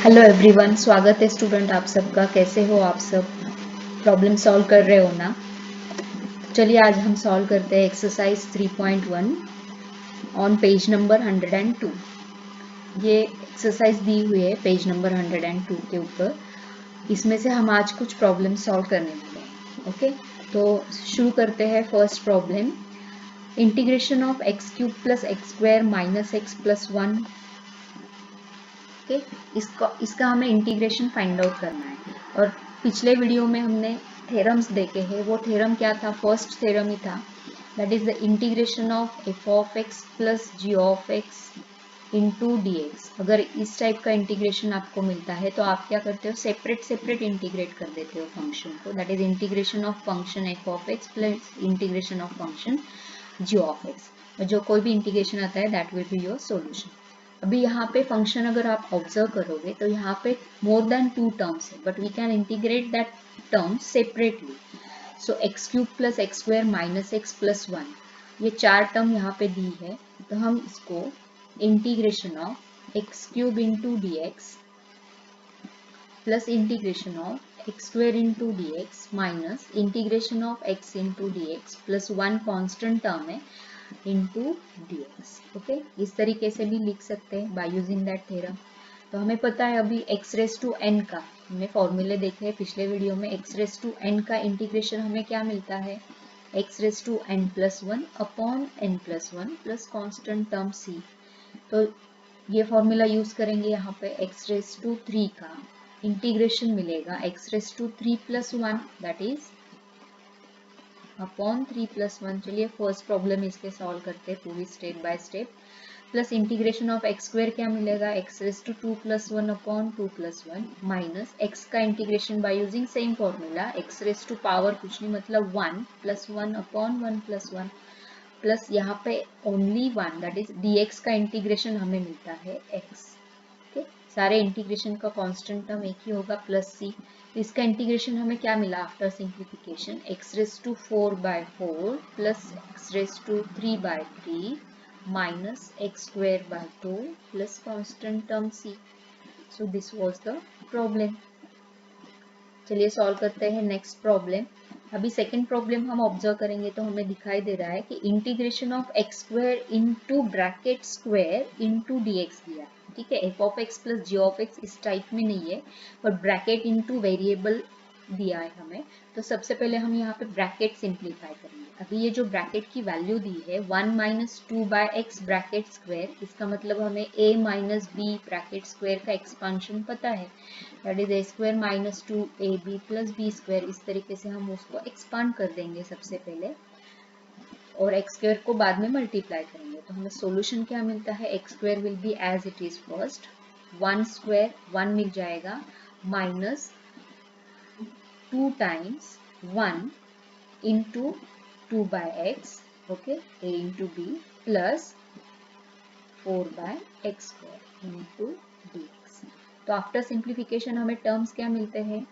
Hello everyone, स्वागत है student आप सबका। कैसे हो आप सब? प्रॉब्लम सॉल्व कर रहे हो ना? चलिए आज हम सॉल्व करते हैं एक्सरसाइज 3.1 ऑन पेज नंबर 102। ये एक्सरसाइज दी हुई है पेज नंबर 102 के ऊपर। इसमें से हम आज कुछ प्रॉब्लम सॉल्व करने वाले हैं। ओके, तो शुरू करते हैं। First problem, integration of x cube plus X square minus X plus 1। Okay, इसका हमें इंटीग्रेशन फाइंड आउट करना है। और पिछले वीडियो में हमने थ्योरम्स देखे हैं। वो थ्योरम क्या था? फर्स्ट थ्योरम ही था, that is the integration of F of x plus G of x into D X. अगर इस टाइप का इंटीग्रेशन आपको मिलता है तो आप क्या करते हो? सेपरेट सेपरेट इंटीग्रेट कर देते हो फंक्शन को। That is integration of function F of x plus integration of function G of X. जो कोई भी इंटीग्रेशन आता है that will be your solution. अभी यहाँ पे फंक्शन अगर आप ऑब्जर्व करोगे तो यहाँ पे मोर देन 2 टर्म्स है, but we can integrate that term separately. So X cube plus X square minus X plus 1, ये 4 टर्म यहाँ पे दी है। तो हम इसको integration of x cube into D X plus integration of X square into D X minus integration of x into D X plus 1 constant term है into D x. Okay, इस तरीके से भी लिख सकते हैं बाय यूजिंग दैट थ्योरम। तो हमें पता है अभी एक्स रेस टू एन का हमने फॉर्मूले देखे हैं पिछले वीडियो में। एक्स रेस टू एन का इंटीग्रेशन हमें क्या मिलता है? X raise to N plus 1 upon N plus 1 plus constant term C. तो ये फॉर्मूला यूज करेंगे। यहाँ पे एक्स रेस टू 3 का इंटीग्रेशन मिलेगा X raise to 3 plus 1 that is upon 3 plus 1। चलिए फर्स्ट प्रॉब्लम इसके सॉल्व करते हैं पूरी step by step. Plus integration of X square क्या मिलेगा? X raise to 2 plus 1 upon 2 plus 1 minus X का integration by using same formula X raise to power कुछ नहीं मतलब 1 प्लस 1 अपॉन 1 प्लस 1 प्लस यहाँ पे ओनली 1 दैट इज dx का integration हमें मिलता है x। ओके, सारे इंटीग्रेशन का कांस्टेंट टर्म एक ही होगा प्लस सी। तो इसका इंटीग्रेशन हमें क्या मिला after simplification? X raise to 4/4 plus X raise to 3/3 minus X square by 2 plus constant term C. So this was the problem. चलिए सॉल्व करते हैं नेक्स्ट प्रॉब्लम। अभी सेकंड प्रॉब्लम हम ऑब्जर्व करेंगे तो हमें दिखाई दे रहा है कि integration of X square into bracket square into D X दिया है। ठीक है, F of x plus G of X इस टाइप में नहीं है, बट ब्रैकेट इनटू वेरिएबल दिया है हमें। तो सबसे पहले हम यहाँ पे ब्रैकेट सिंप्लीफाई करेंगे। अभी ये जो ब्रैकेट की वैल्यू दी है 1 माइनस 2/x ब्रैकेट स्क्वायर, इसका मतलब हमें a minus B bracket square का एक्सपांशन पता है, that is a square minus 2ab plus B square. इस तरीके से हम उसको एक्सपांड कर देंगे सबसे पहले और एक्स स्क्वायर को बाद में मल्टीप्लाई करेंगे। तो हमें सॉल्यूशन क्या मिलता है? X square will be as it is first 1 square 1 मिल जाएगा minus 2 times 1 into 2 by x, okay, a into b plus 4 by x square into dx। तो आफ्टर सिंप्लीफिकेशन हमें टर्म्स क्या मिलते हैं?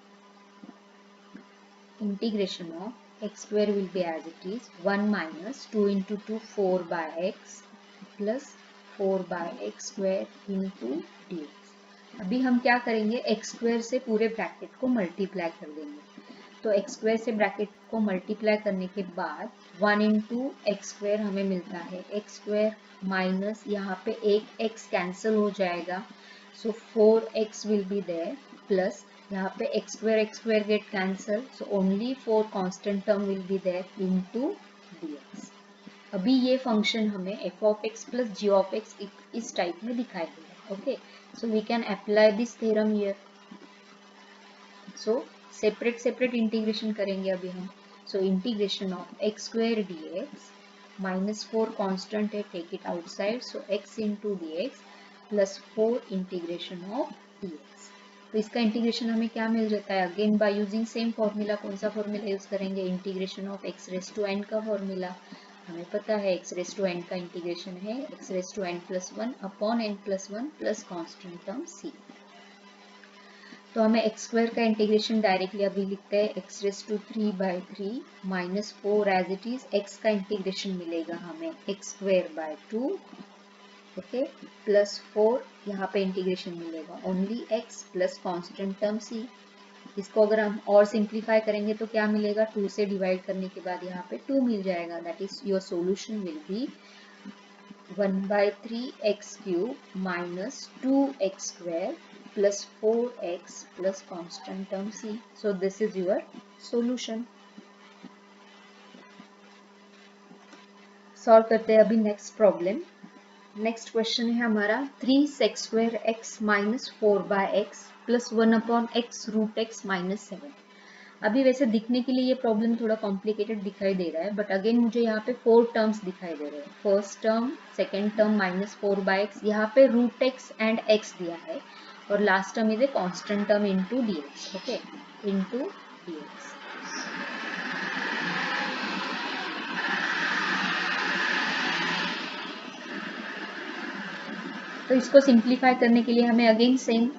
Integration of X square will be as it is 1 minus 2 into 2 4 by x plus 4 by x square into dx। अभी हम क्या करेंगे? X square से पूरे ब्रैकेट को मल्टीप्लाई कर देंगे। तो एक्स स्क्वायर से ब्रैकेट को मल्टीप्लाई करने के बाद 1 इंटू एक्स स्क्वायर हमें मिलता है एक्स स्क्वायर माइनस यहाँ पे एक एक्स कैंसिल हो जाएगा, so 4x will be there plus यहाँ पे X square get cancel, so only 4 constant term will be there into dx। अभी ये फंक्शन हमें F of x plus G of X इस टाइप में दिखाई दे रहा है। Okay, so we can apply this theorem here. So separate integration करेंगे अभी हम। सो integration of X square D X minus 4 constant है, take it outside, so X into D X plus 4 integration of D X. तो इसका integration हमें क्या मिल जाता है? Again by using same formula. कौन सा फॉर्मूला यूज करेंगे? Integration of X raise to N का फॉर्मूला। हमें पता है एक्स रेस टू एन का इंटीग्रेशन है X raise to N plus 1 upon N plus 1 plus constant term C. तो हमें एक्स स्क्वायर का इंटीग्रेशन डायरेक्टली अभी लिखते हैं X raise to 3/3 minus 4 as it is. X का इंटीग्रेशन मिलेगा हमें X square by 2 okay, plus 4 यहाँ पे इंटीग्रेशन मिलेगा only x plus constant term c। इसको अगर हम और सिंप्लीफाई करेंगे तो क्या मिलेगा, 2 से डिवाइड करने के बाद यहाँ पे 2 मिल जाएगा। That is your solution will be 1/3 x cube minus 2x square plus 4x plus constant term c. So this is your solution. Solve करते हैं अभी नेक्स्ट प्रॉब्लम। नेक्स्ट क्वेश्चन है हमारा 3 sec² x minus 4/x plus 1/x root x minus 7। अभी वैसे दिखने के लिए ये प्रॉब्लम थोड़ा कॉम्प्लिकेटेड दिखाई दे रहा है, बट अगेन मुझे यहाँ पे 4 टर्म्स दिखाई दे रहे हैं। First term, second term minus 4/x, यहाँ पे रूट x एंड x दिया है, और last term is a constant term into dx। Okay, into dx। तो इसको सिंप्लीफाई करने के लिए हमें again same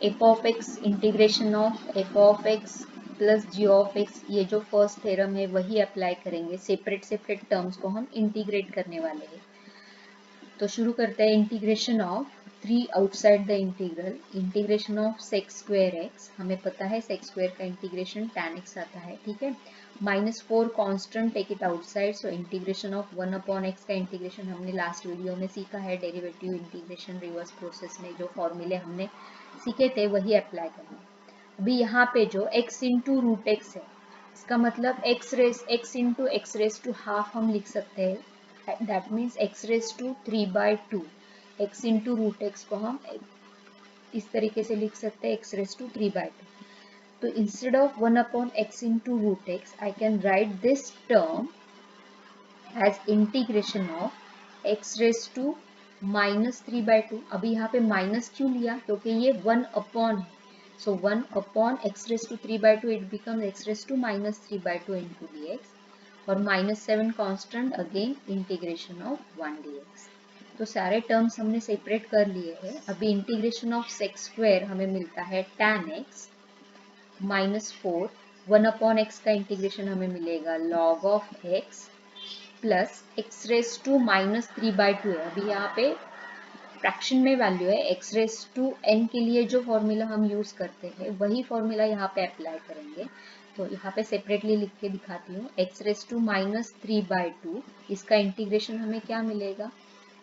f of x integration of f of x plus g of x, ये जो फर्स्ट थ्योरम है वही अप्लाई करेंगे। सेपरेट सेपरेट टर्म्स को हम इंटीग्रेट करने वाले हैं। तो शुरू करते हैं integration of 3 outside the integral, integration of sec² x, हमें पता है sec² का इंटीग्रेशन tan x आता है, ठीक है। -4 constant, take it outside, so integration of 1/x का इंटीग्रेशन हमने लास्ट वीडियो में सीखा है। डेरिवेटिव इंटीग्रेशन रिवर्स प्रोसेस में जो फॉर्मूले हमने सीखे थे वही अप्लाई करना। अभी यहाँ पे जो x इंटू रूट एक्स है, इसका मतलब x into X raise to half हम लिख सकते हैं। That means x raise to 3/2। x into root X को हम इस तरीके से लिख सकते हैं, x रेस टू 3/2। तो instead of 1/x into root X, I can write this term as integration of x raise to -3/2। अभी यहाँ पे माइनस क्यों लिया, क्योंकि ये 1/, so 1/x raised to 3/2, it becomes x raised to -3/2 into dx, और -7 constant, again integration of 1 dx। तो सारे टर्म्स हमने सेपरेट कर लिए हैं। अभी इंटीग्रेशन ऑफ sec² हमें मिलता है tan x -4, 1/x का इंटीग्रेशन हमें मिलेगा log of x plus x raised to -3/2 है। अभी यहाँ पे फ्रैक्शन में वैल्यू है, x रेस टू n के लिए जो फॉर्मूला हम यूज करते हैं वही फॉर्मूला यहाँ पे अप्लाई करेंगे। तो यहाँ पे सेपरेटली लिख के दिखाती हूँ, x रेस टू -3/2, इसका इंटीग्रेशन हमें क्या मिलेगा,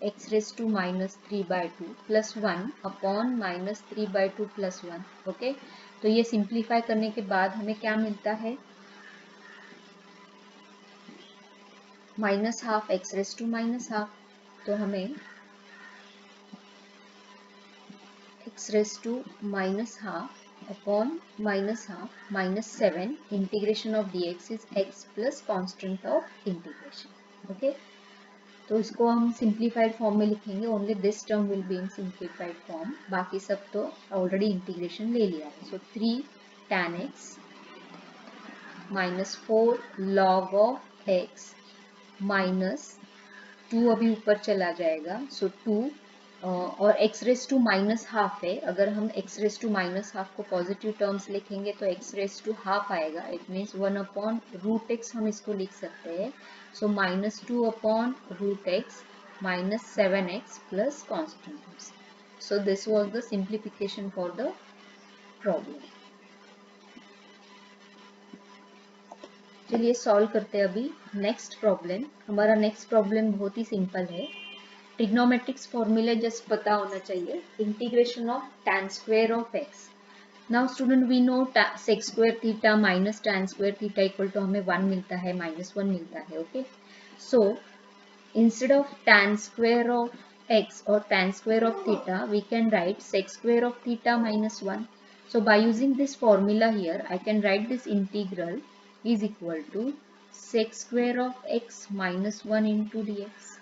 x raise to -3/2 plus 1/-3/2 plus 1। Okay, तो ये सिंप्लीफाई करने के बाद हमें क्या मिलता है, -12 x रेस टू -12। तो हमें x raised to -12 upon -12 -7 integration of dx is x plus constant of integration। Okay, तो इसको हम सिंप्लीफाइड फॉर्म में लिखेंगे, only this term will be in simplified form, बाकी सब तो ऑलरेडी इंटीग्रेशन ले लिया है। सो 3 tan x -4 log of x -2 अभी ऊपर चला जाएगा, सो 2 और x रेस टू -12 है। अगर हम x रेस टू -12 को पॉजिटिव टर्म्स लिखेंगे तो x रेस टू हाफ आएगा, इट मीन्स 1/√x हम इसको लिख सकते हैं। सो -2/√x -7x plus constant. So this was the simplification for the problem. चलिए सॉल्व करते हैं अभी नेक्स्ट प्रॉब्लम। हमारा नेक्स्ट प्रॉब्लम बहुत ही सिंपल है। ट्रिग्नोमेट्रिक्स फॉर्मूला जस्ट पता होना चाहिए। Integration of tan² of x। Now student we know sec² theta minus tan² theta equal to हमें 1 मिलता है, -1 मिलता है। Okay, so instead of tan² of x और tan² of theta we can write sec² of theta -1। So by using this formula here, I can write this integral is equal to sec² of x -1 into dx.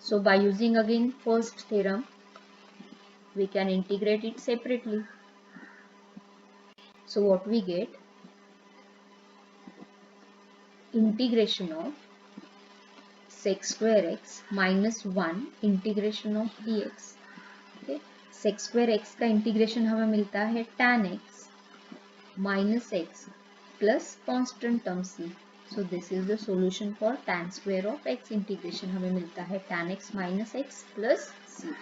So by using again first theorem, we can integrate it separately. So what we get, integration of sec² x -1 integration of dx। okay, sec² x का integration हमें मिलता है tan x -x plus constant term c। So this is the solution for tan square of x integration हमें मिलता है tan x minus X plus C.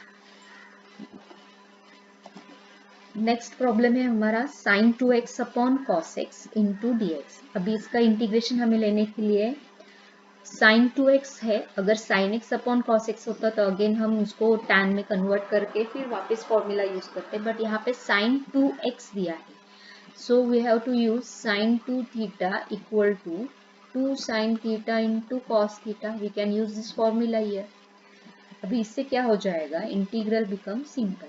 Next problem है हमारा sin 2x upon cos x into D X. अभी इसका integration हमें लेने के लिए sin 2x है, अगर sin x upon cos x होता तो अगेन हम उसको tan में कन्वर्ट करके फिर वापस फॉर्मूला यूज करते, बट यहाँ पे sin 2x दिया है, so we have to use sin 2 theta equal to 2 sin theta into cos theta. We can use this formula here. अभी इससे क्या हो जाएगा, इंटीग्रल बिकम सिंपल,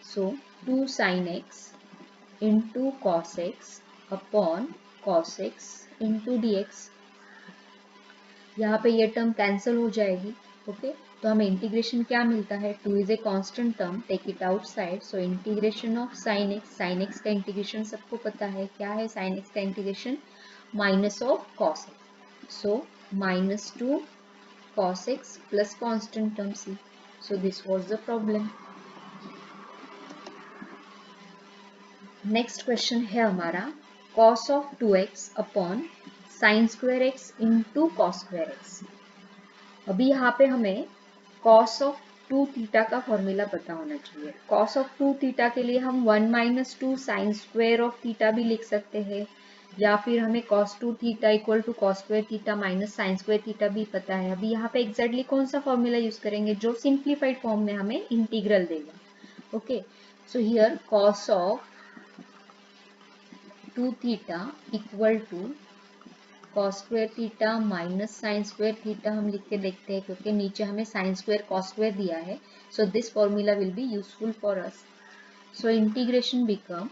सो 2 sin x into cos x upon cos x into dx। यहाँ पे ये term cancel हो जाएगी, ओके तो हमें इंटीग्रेशन क्या मिलता है, 2 is a constant term, take it outside, so integration of sin x का इंटीग्रेशन सबको पता है क्या है, sin x का integration minus of cos x, so minus 2 cos x plus constant term c। So this was the problem. Next question है हमारा cos ऑफ 2x upon sine square X into cos square X. अभी यहाँ पे हमें cos of 2 theta का formula पता होना चाहिए। cos ऑफ 2 थीटा के लिए हम 1 minus 2 sine square of theta भी लिख सकते हैं, या फिर हमें cos 2 theta equal to cos square theta minus sine square theta भी पता है। अभी यहाँ पे एग्जैक्टली कौन सा फॉर्मूला यूज करेंगे जो सिंप्लीफाइड फॉर्म में हमें इंटीग्रल देगा। Okay so here cos of 2 theta equal to cos square theta minus sine square theta हम लिख के देखते हैं, क्योंकि नीचे हमें साइन स्क्वायर cos स्क्वायर दिया है, so this formula will be useful for us. So integration become,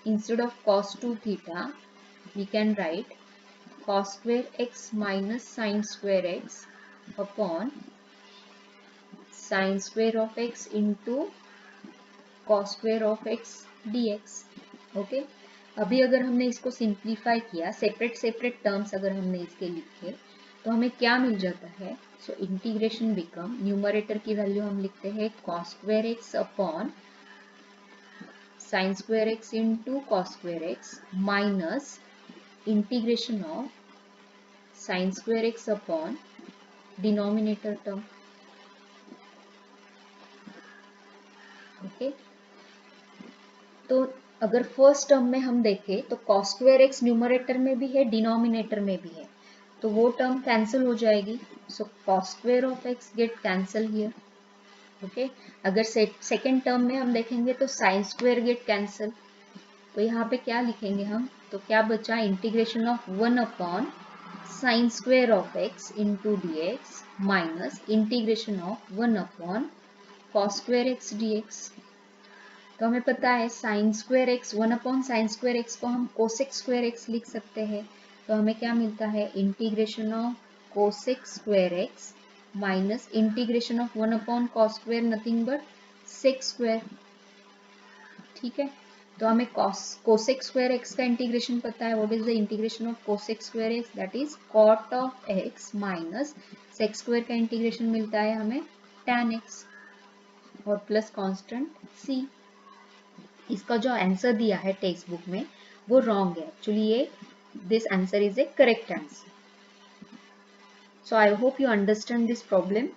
instead of cos 2 theta we can write cos square x minus sine square x upon sine square of x into cos square of x dx। ओके अभी अगर हमने इसको simplify किया, separate separate terms अगर हमने इसके लिखे तो हमें क्या मिल जाता है, सो इंटीग्रेशन बिकम, न्यूमरेटर की वैल्यू हम लिखते हैं cos square x upon sine square X into cos square x minus integration of sine square x upon denominator term. Okay तो अगर फर्स्ट टर्म में हम देखें तो cos स्क्वायर एक्स न्यूमरेटर में भी है, डिनोमिनेटर में भी है, तो वो टर्म कैंसिल हो जाएगी, सो cos square of x get cancel here. Okay अगर सेकेंड टर्म में हम देखेंगे तो साइन स्क्वायर गेट कैंसिल, तो यहाँ पे क्या लिखेंगे हम, तो क्या बचा, integration of 1 upon sine square of x into D X minus integration of 1 upon cos square x d X. तो हमें पता है sign square x, 1 upon sine square x को हम कोसेक स्क्वायर एक्स लिख सकते हैं, तो हमें क्या मिलता है, integration of cosec square x minus integration of 1 upon cos square, nothing but sec square. ठीक है तो हमें कोसेक स्क्वायर एक्स का इंटीग्रेशन पता है, what is the integration of cosec square x, that is cot of x minus sec square का integration मिलता है हमें tan एक्स और प्लस कांस्टेंट c। इसका जो आंसर दिया है टेक्स्ट बुक में वो रॉन्ग है, एक्चुअली ये this answer is a correct answer. So I hope you understand this problem.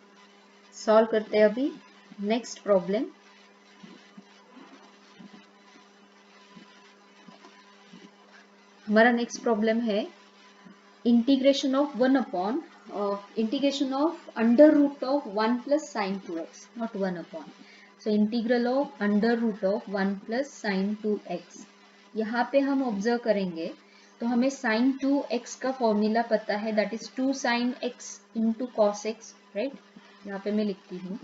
Solve करते हैं अभी नेक्स्ट प्रॉब्लम। हमारा नेक्स्ट प्रॉब्लम है integration of 1 upon integration of under root of 1 plus sine 2x, not 1 upon, so integral of under root of 1 plus sine 2x। यहाँ पे हम observe करेंगे तो हमें साइन 2x का फॉर्मूला पता है, that is 2 sine x into cos x, right. यहाँ पे मैं लिखती हूँ,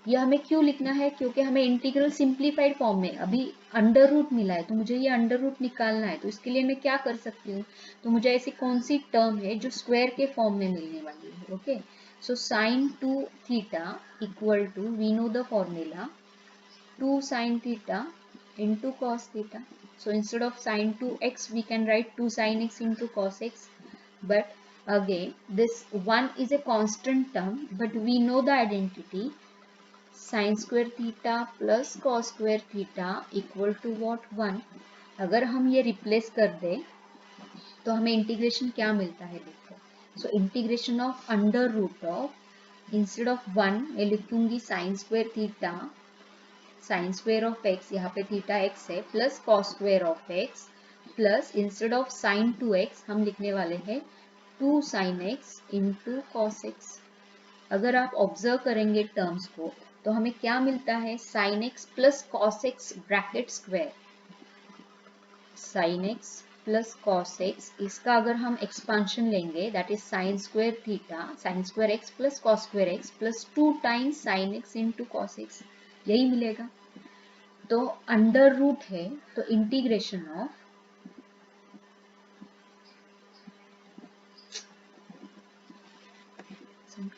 यह हमें क्यों लिखना है, क्योंकि हमें इंटीग्रल सिंप्लीफाइड फॉर्म में अभी अंडर रूट मिला है, तो मुझे ये अंडर रूट निकालना है, तो इसके लिए मैं क्या कर सकती हूँ, तो मुझे ऐसी कौन सी टर्म है जो स्क्वायर के फॉर्म में मिलने वाली है। Okay so sine 2 theta equal to, we know the formula 2 sin theta into cos theta. So instead of sin 2x we can write 2 sin x into cos x, but again this 1 is a constant term, but we know the identity sin square theta plus cos square theta equal to what, 1। अगर हम ये replace कर दें तो हमें integration क्या मिलता है, देखो so integration of under root of, instead of 1 मैं लिखूंगी sine square theta, sine square of x, यहाँ पे थीटा एक्स है, plus cos square of x, plus instead of sine 2x हम लिखने वाले हैं 2 sine x into cos x. अगर आप ऑब्जर्व करेंगे टर्म्स को तो हमें क्या मिलता है, sine x plus cos x bracket square, sine x plus cos x, इसका अगर हम एक्सपांशन लेंगे that is sine square theta, sine square x plus cos square x plus 2 times sine x into cos x, यही मिलेगा। तो under root है तो integration of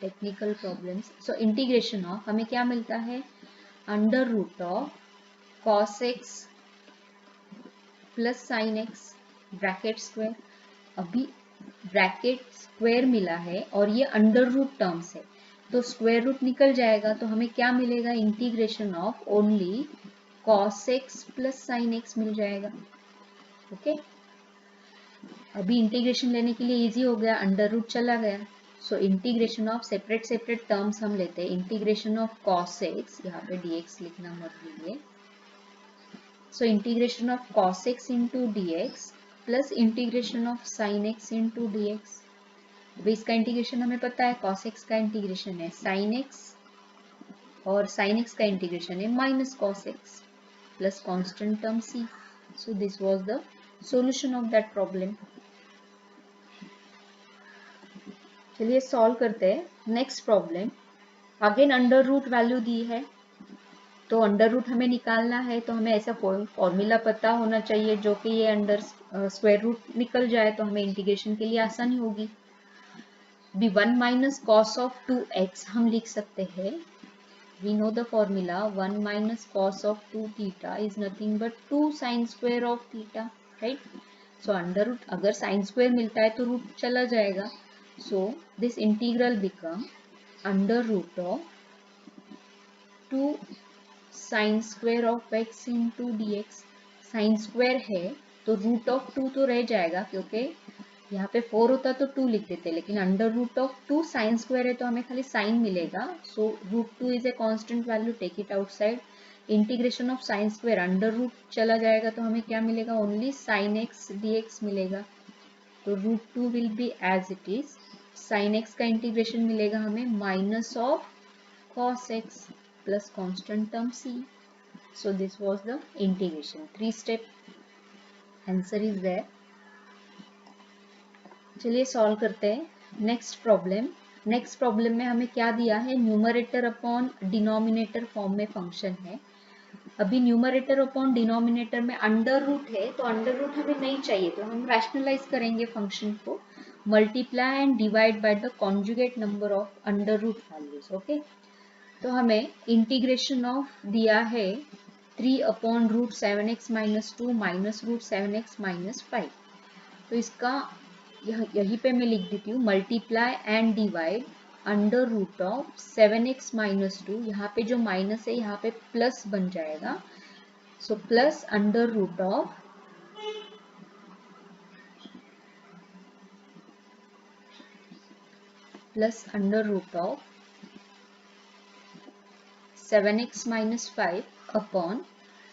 technical problems, so integration of हमें क्या मिलता है, under root of cos x plus sine x bracket square, अभी ब्रैकेट स्क्वायर मिला है और ये अंडर रूट टर्म्स है तो स्क्वायर रूट निकल जाएगा, तो हमें क्या मिलेगा, integration of only cos x plus sine X मिल जाएगा। ओके, अभी इंटीग्रेशन लेने के लिए इजी हो गया, अंडर रूट चला गया। सो integration of separate separate terms हम लेते हैं, इंटीग्रेशन ऑफ कॉस एक्स, यहाँ पे dx लिखना मत भूलिए, सो integration of cos x into dx plus integration of sin x into dx। अभी इसका इंटीग्रेशन हमें पता है, cos x का इंटीग्रेशन है sin x और sin x का इंटीग्रेशन है minus cos x plus constant term c। So this was the solution of that problem. चलिए सॉल्व करते हैं next problem. Again under root value दी है तो अंडर रूट हमें निकालना है, तो हमें ऐसा फॉर्मूला पता होना चाहिए जो कि ये अंडर स्क्वायर रूट निकल जाए तो हमें इंटीग्रेशन के लिए आसानी होगी। B 1 minus cos of 2x हम लिख सकते हैं, we know the formula 1 minus cos of 2 theta is nothing but 2 sine square of theta, right. So under root अगर साइन स्क्वायर मिलता है तो रूट चला जाएगा, so this integral become under root of 2 sine square of x into D x. Sine square है तो root of 2 तो रह जाएगा, क्योंकि यहाँ पे 4 होता तो 2 लिख देते, लेकिन under root of 2 sine square है तो हमें खाली साइन मिलेगा, so root 2 is a constant value, take it outside. Integration of sine square under root चला जाएगा तो हमें क्या मिलेगा, only sine x d x मिलेगा, तो root 2 will be as it is. Sine x का इंटीग्रेशन मिलेगा हमें minus of cos x plus constant term c. So this was the integration. 3-step answer is there. चलिए solve करते हैं next problem. Next problem में हमें क्या दिया है, न्यूमरेटर अपॉन डिनोमिनेटर फॉर्म में फंक्शन है। अभी न्यूमरेटर अपॉन डिनोमिनेटर में अंडर रूट है तो अंडर रूट हमें नहीं चाहिए, तो हम रैशनलाइज करेंगे फंक्शन को, multiply and divide by the conjugate number of under root values. Okay, तो हमें इंटीग्रेशन ऑफ दिया है 3 upon root 7x minus 2 minus root 7x minus 5, तो इसका यहीं पे मैं लिख देती हूँ, multiply and divide under root of 7x minus 2, यहाँ पे जो माइनस है यहाँ पे प्लस बन जाएगा, so plus under root of plus under root of 7x minus 5 upon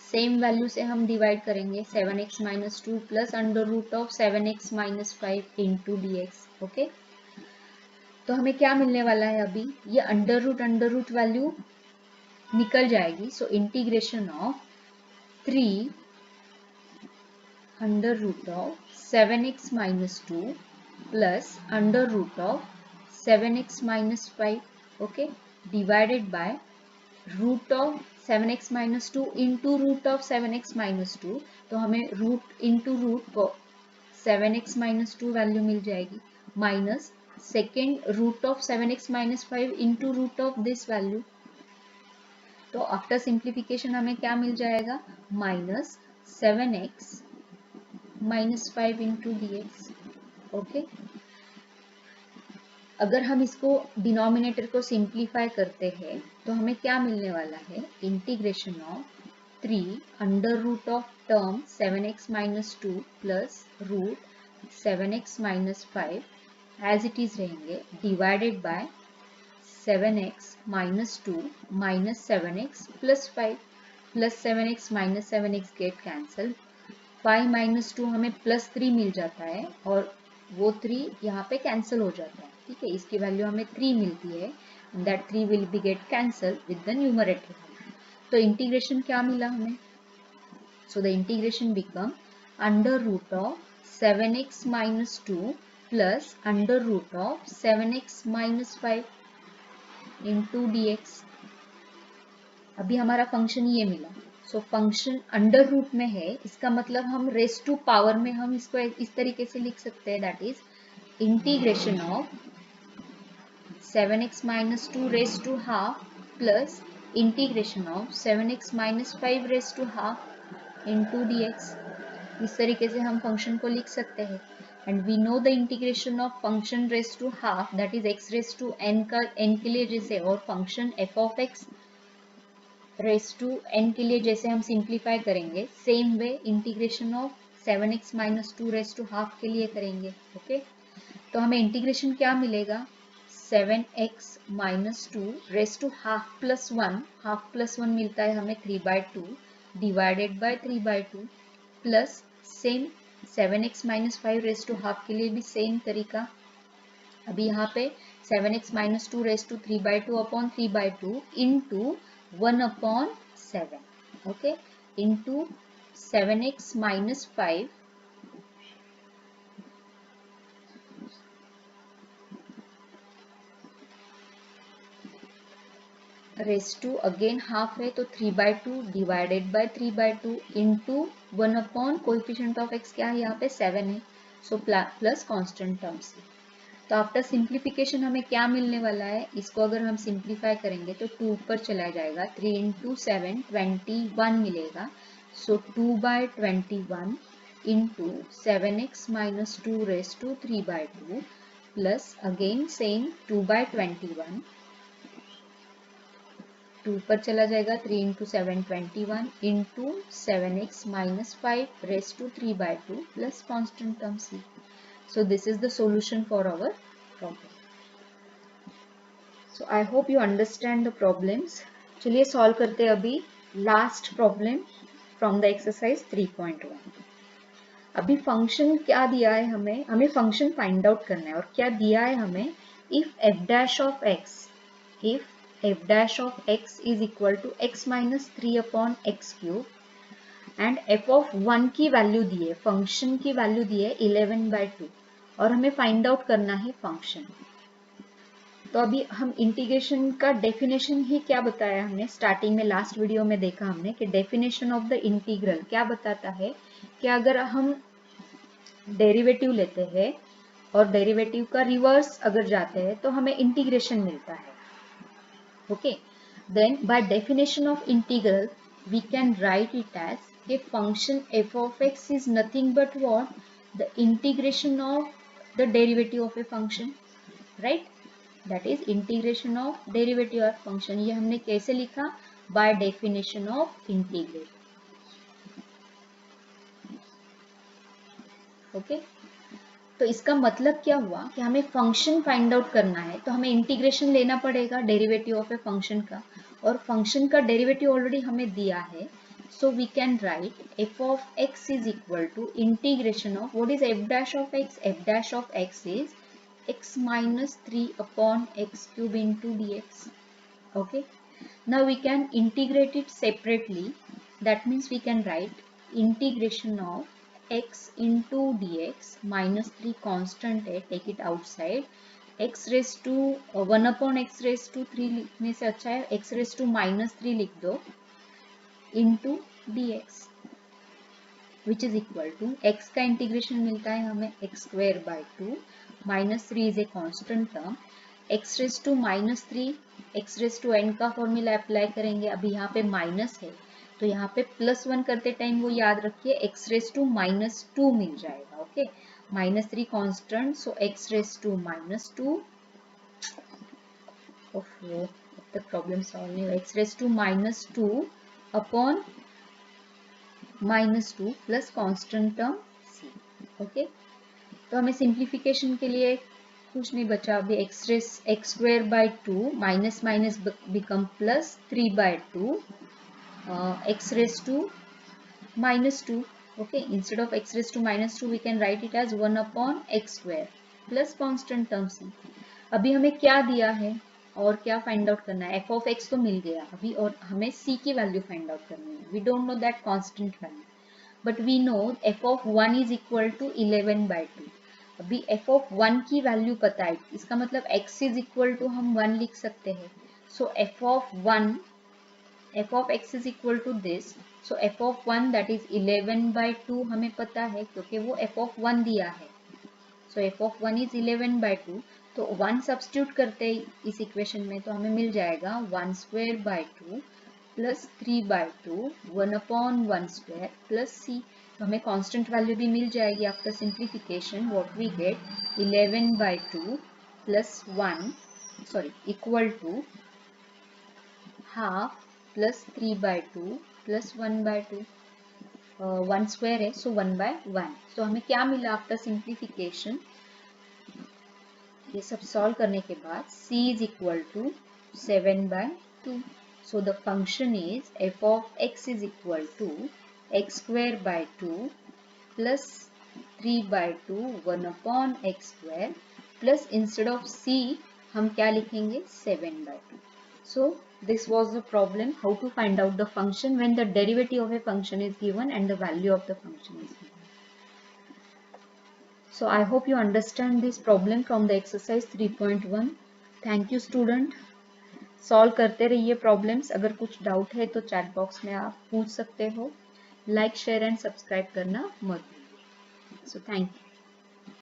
same value से हम डिवाइड करेंगे 7x minus 2 plus under root of 7x minus 5 into D x. Okay, तो हमें क्या मिलने वाला है, अभी ये अंडर रूट वैल्यू निकल जाएगी, so integration of 3 under root of 7x minus 2 plus under root of 7x minus 5, okay, divided by root of 7x minus 2 into root of 7x minus 2, तो हमें रूट इंटू रूट को 7x minus 2 value मिल जाएगी, minus second root of 7x minus 5 into root of this value, तो after simplification हमें क्या मिल जाएगा, minus 7x minus 5 into D x. Okay, अगर हम इसको डिनोमिनेटर को सिंप्लीफाई करते हैं तो हमें क्या मिलने वाला है, integration of 3 under root of term 7x minus 2 plus root 7x minus 5 as it is रहेंगे, divided by 7x minus 2 minus 7x plus 5, plus 7x minus 7x get cancel, 5 minus 2 हमें प्लस 3 मिल जाता है और वो 3 यहाँ पे कैंसिल हो जाता है, ठीक है, इसकी वैल्यू हमें 3 मिलती है, that 3 will be get cancel with the numerator. तो इंटीग्रेशन क्या मिला हमें, so the integration become under root of 7x minus 2 plus under root of 7x minus 5 into dx। अभी हमारा फंक्शन ये मिला, सो फंक्शन अंडर रूट में है, इसका मतलब हम रेस टू पावर में हम इसको इस तरीके से लिख सकते हैं, that is integration of 7x minus 2 raise to half plus integration of 7x minus 5 raise to half into dx। इस तरीके से हम फंक्शन को लिख सकते हैं, and we know the integration of function raise to half that is x raise to n का n के लिए जैसे, और function f of x raise to n के लिए जैसे हम सिंप्लीफाई करेंगे, same way integration of 7x minus 2 raise to half के लिए करेंगे। ओके, तो हमें इंटीग्रेशन क्या मिलेगा, 7x minus 2 raise to half plus 1, half plus 1 मिलता है हमें 3/2 divided by 3/2 plus same 7x minus 5 raise to half के लिए भी सेम तरीका। अभी यहाँ पे 7x minus 2 raise to 3/2 upon 3/2 into 1 upon 7, okay, into 7x minus 5 raise to again half है तो 3/2 divided by 3/2 into 1 upon coefficient of x क्या है यहाँ पे 7 है, सो प्लस कांस्टेंट टर्म्स। तो आफ्टर सिंप्लीफिकेशन हमें क्या मिलने वाला है, इसको अगर हम सिंप्लीफाई करेंगे तो 2 ऊपर चला जाएगा, 3 इंटू 7 21 मिलेगा, so 2/21 into 7x minus 2 raise to 3/2 plus again same 2/21, 2 पर चला जाएगा, 3 into 7 21 into 7x minus 5 raise to 3/2 plus constant term c। So this is the solution for our problem. So I hope you understand the problems. चलिए solve करते हैं अभी last problem from the exercise 3.1। अभी function क्या दिया है हमें, हमें फंक्शन फाइंड आउट करना है, और क्या दिया है हमें, if f dash of x, if f dash of x is equal to x minus 3 upon x cube and f of 1 की वैल्यू दी है, फंक्शन की वैल्यू दी है 11/2 और हमें फाइंड आउट करना है फंक्शन। तो अभी हम इंटीग्रेशन का डेफिनेशन ही क्या बताया हमने स्टार्टिंग में, लास्ट वीडियो में देखा हमने कि डेफिनेशन ऑफ द इंटीग्रल क्या बताता है कि अगर हम डेरिवेटिव लेते हैं और डेरिवेटिव का रिवर्स अगर जाते हैं तो हमें इंटीग्रेशन मिलता है। Okay, then by definition of integral we can write it as a function f of x is nothing but what, the integration of the derivative of a function, right, that is integration of derivative of function। ये हमने कैसे लिखा, by definition of integral। Okay, तो इसका मतलब क्या हुआ कि हमें फंक्शन फाइंड आउट करना है तो हमें इंटीग्रेशन लेना पड़ेगा डेरिवेटिव ऑफ ए फंक्शन का, और फंक्शन का डेरिवेटिव ऑलरेडी हमें दिया है, so we can write f of x is equal to integration of what is f dash of x, f dash of x is x minus 3 upon x cube into dx। Okay, now we can integrate it separately, that means we can write integration of x into dx minus 3 constant है, take it outside, x raised to 1 upon x raised to 3 लिखने से अच्छा है x raised to minus 3 लिख दो into dx which is equal to x का integration मिलता है हमें x square by 2 minus 3 is a constant term, x raised to minus 3, x raised to n का फॉर्मूला अप्लाई करेंगे, अभी यहाँ पे माइनस है तो यहाँ पे प्लस 1 करते टाइम वो याद रखिए x raised to minus 2 मिल जाएगा। Okay, minus 3 constant, so x raised to minus 2 of the problem solve नहीं, x raised to minus 2 upon minus 2 plus constant term c। Okay, तो हमें सिंप्लीफिकेशन के लिए कुछ नहीं बचा अभी। X square by 2 minus minus become plus 3 by 2 x raised to minus 2. Okay, instead of x raised to minus 2 we can write it as 1 upon x square plus constant term c. अभी हमें क्या दिया है और क्या find out करना है? f of x तो मिल गया अभी और हमें c की वैल्यू फाइंड आउट करनी है. We don't know that constant value but we know f of 1 is equal to 11 by 2. अभी f of 1 की वैल्यू पता है, इसका मतलब x इज इक्वल टू हम 1 लिख सकते हैं. सो f of x is equal to this. So f of 1 that is 11 by 2 हमें पता है क्योंकि वो f of 1 दिया है. So f of 1 is 11 by 2. तो 1 सब्स्टिट्यूट करते हैं इस इक्वेशन में तो हमें मिल जाएगा 1 square by 2 plus 3 by 2 1 upon 1 square plus c. तो हमें कांस्टेंट वैल्यू भी मिल जाएगी after simplification. What we get 11 by 2 plus 1 equal to half plus 3 by 2 plus 1 by 2. 1 square है सो 1 बाय 1. सो हमें क्या मिला आफ्टर सिंप्लीफिकेशन? ये सब सॉल्व करने के बाद c is equal to 7 by 2. So the function is f of x is equal to x square by 2 plus 3 by 2 1 upon x square plus instead of c हम क्या लिखेंगे 7 by 2. So this was the problem, how to find out the function when the derivative of a function is given and the value of the function is given. So I hope you understand this problem from the exercise 3.1. Thank you student. Solve करते रहिए problems. अगर कुछ doubt है तो chat box में आप पूछ सकते हो. Like, share and subscribe करना मत भूलिए. So thank you.